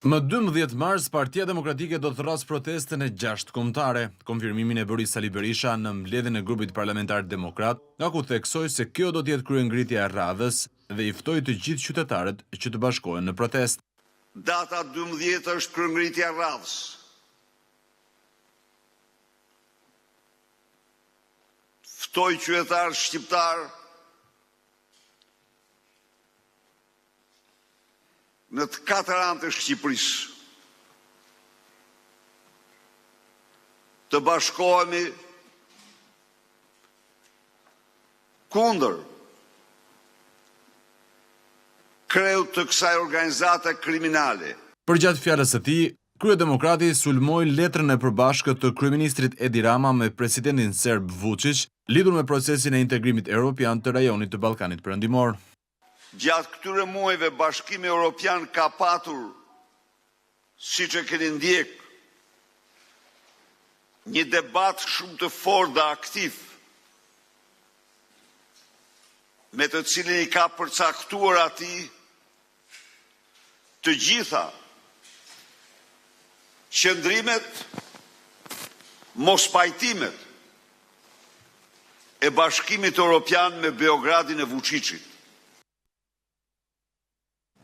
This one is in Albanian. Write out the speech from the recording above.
Më 12 mars, Partia Demokratike do të thrasë protestën e 6 kombëtare. Konfirmimin e bëri Sali Berisha në mbledhjen e grupit parlamentar Demokrat, nga ku theksoi se kjo do të jetë kryengritja e radhës dhe i ftoi të gjithë qytetarët që të bashkohen në protestë. Data 12 është kryengritja e radhës. Ftoj qytetarë shqiptar në të 4 anë të Shqipërisë të bashkohemi kundër kreut të kësaj organizate kriminale. Përgjatë fjalës së tij, kryedemokrati sulmoi letrën e përbashkët të kryeministrit Edi Rama me presidentin serb Vučić, lidhur me procesin e integrimit evropian të rajonit të Ballkanit Perëndimor. Gjatë këtyre muajve Bashkimi Evropian ka patur, siç e keni ndjek, një debat shumë të fortë dhe aktiv, me të cilin i ka përcaktuar atij të gjitha qëndrimet, mospajtimet e Bashkimit Evropian me Beogradin e Vučićit.